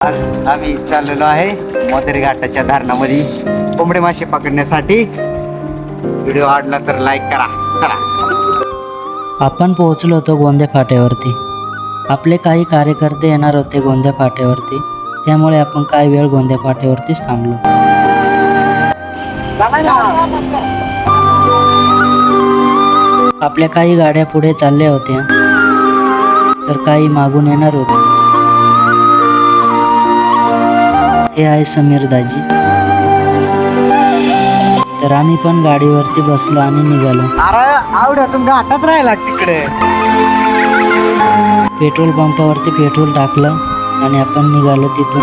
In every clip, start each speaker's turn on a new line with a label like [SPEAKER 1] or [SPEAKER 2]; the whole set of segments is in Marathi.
[SPEAKER 1] आज आम्ही चाललेलो आहे मोदरी घाटाच्या धरणामध्ये कोंबडे मासे पकडण्यासाठी. व्हिडिओ आवडला तर लाईक करा. चला,
[SPEAKER 2] आपण पोहोचलो होतो गोंदे फाट्यावरती. आपले काही कार्यकर्ते येणार होते गोंदे फाट्यावरती, त्यामुळे आपण काही वेळ गोंदे फाट्यावरतीच थांबलो. आपल्या काही गाड्या पुढे चालल्या होत्या तर काही मागून येणार होते. हे आहे समीर दाजी. तर आम्ही पण गाडीवरती बसलो आणि निघालो.
[SPEAKER 1] अरे आवड्यातून घाटात राहिला तिकडे.
[SPEAKER 2] पेट्रोल पंपावरती पेट्रोल टाकलं आणि आपण निघालो तिथून.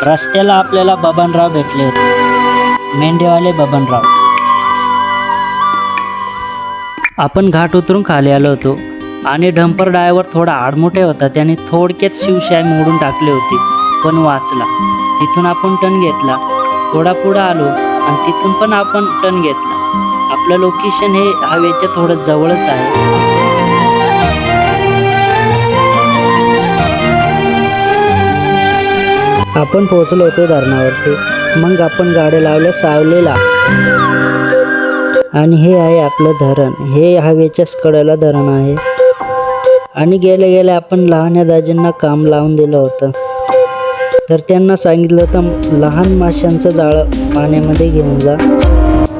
[SPEAKER 2] रस्त्याला आपल्याला बबनराव भेटले होते, मेंढेवाले बबनराव. आपण घाट उतरून खाली आलो होतो आणि डंपर ड्रायव्हर थोडा आडमोठे होता. त्याने थोडक्यात शिवशाही मोडून टाकली होती, पण वाचला. तिथून आपण टर्न घेतला, थोडा पुढं आलो आणि तिथून पण आपण टर्न घेतला. आपलं लोकेशन हे हवेच्या थोडं जवळच आहे. आपण पोहोचलो होतो धरणावरती. मग आपण गाड्या लावल्या सावलेला. आणि हे आहे आपलं धरण. हे हवेच्याच कडेला धरण आहे. आणि गेल्या गेल्या आपण लहान दाजींना काम लावून दिलं होतं. तर त्यांना सांगितलं होतं लहान माशांचं जाळं पाण्यामध्ये घेऊन जा.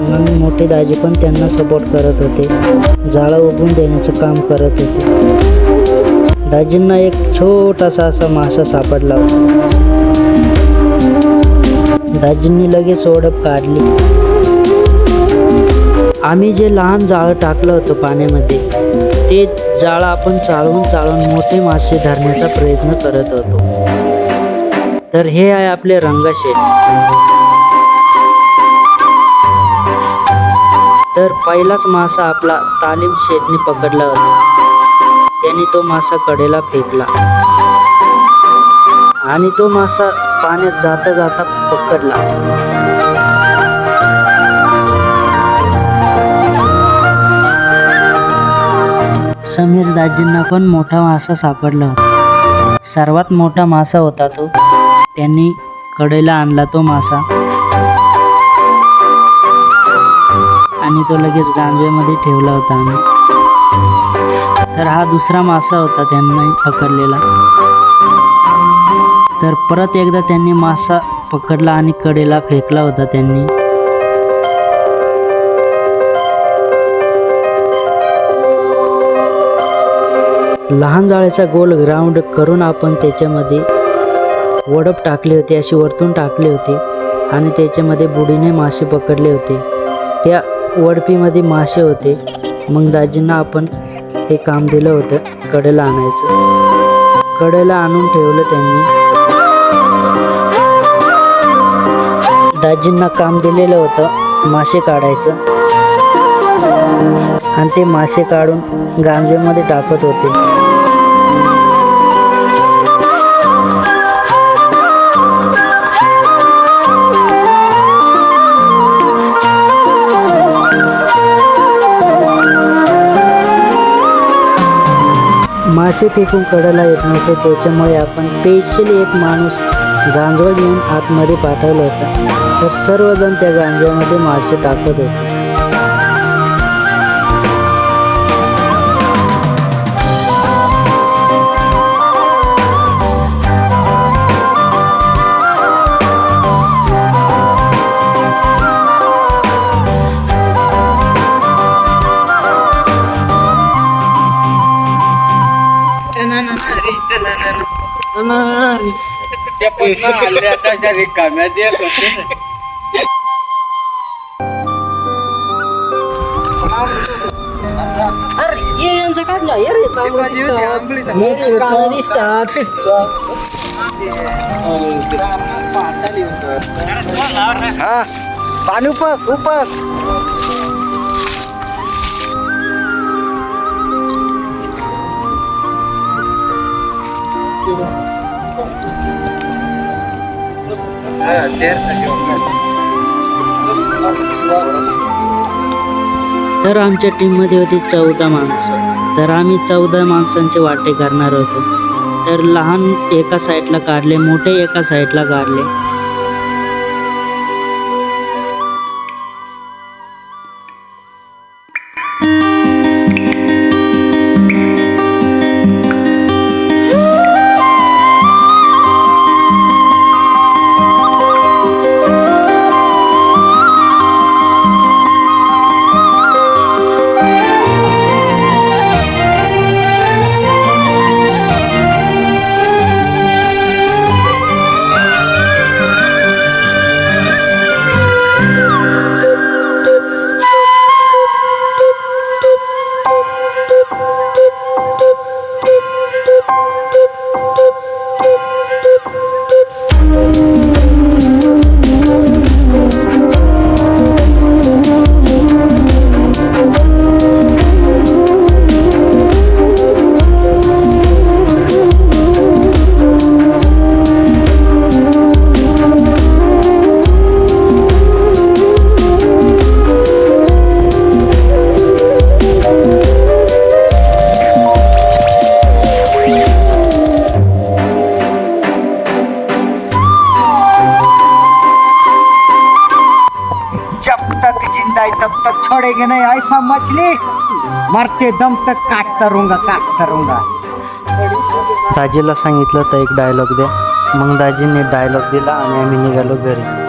[SPEAKER 2] मग मोठे दाजी पण त्यांना सपोर्ट करत होते, जाळं उगवून देण्याचं काम करत होते. दाजींना एक छोटासा असा मासा सापडला होता. दाजींनी लगेच ओढप काढली. आम्ही जे लहान जाळं टाकलं होतं पाण्यामध्ये, ते जाळं आपण चाळून मोठे मासे धरण्याचा प्रयत्न करत होतो. तर हे आहे आपले रंगशेठ. तर पहिलाच मासा आपला तालीम शेठने पकडला होता. त्याने तो मासा कडेला फेकला आणि तो मासा पाण्यात जाता जाता पकडला. समीर दाजींना पण मोठा मासा सापडला होता. सर्वात मोठा मासा होता तो. त्यांनी कडेला आणला तो मासा आणि तो लगेच गांजव्यामध्ये ठेवला होता आम्ही. तर हा दुसरा मासा होता त्यांनी पकडलेला. तर परत एकदा त्यांनी मासा पकडला आणि कडेला फेकला होता त्यांनी. लहान जाळ्याचा गोल ग्राउंड करून आपण त्याच्यामध्ये वडप टाकले होते, अशी वरतून टाकले होते आणि त्याच्यामध्ये बुडीने मासे पकडले होते. त्या वडपीमध्ये मासे होते. मग दाजींना आपण ते काम दिलं होतं कडेला आणायचं. कडेला आणून ठेवलं त्यांनी. दाजींना काम दिलेलं होतं मासे काढायचं आणि ते मासे काढून गांजव्यामध्ये टाकत होते. मासे फेकून कडेला येत नव्हते, त्याच्यामुळे आपण स्पेशली एक माणूस गांजवा घेऊन आतमध्ये पाठवलं होतं. तर सर्वजण त्या गांजव्यामध्ये मासे टाकत होते.
[SPEAKER 1] पाणी उपास उपास.
[SPEAKER 2] तर आमच्या टीममध्ये होती 14 माणसं. तर आम्ही 14 माणसांचे वाटे करणार होतो. तर लहान एका साईडला काढले, मोठे एका साईडला काढले.
[SPEAKER 1] जब तक जिंदा है तब तक छोड़ेंगे नहीं, ऐसा मछली मरते दम तक काटता रहूंगा.
[SPEAKER 2] दाजीला सांगितलं तर एक डायलॉग द्या. मग दाजीने डायलॉग दिला आणि आम्ही निघालो घरी.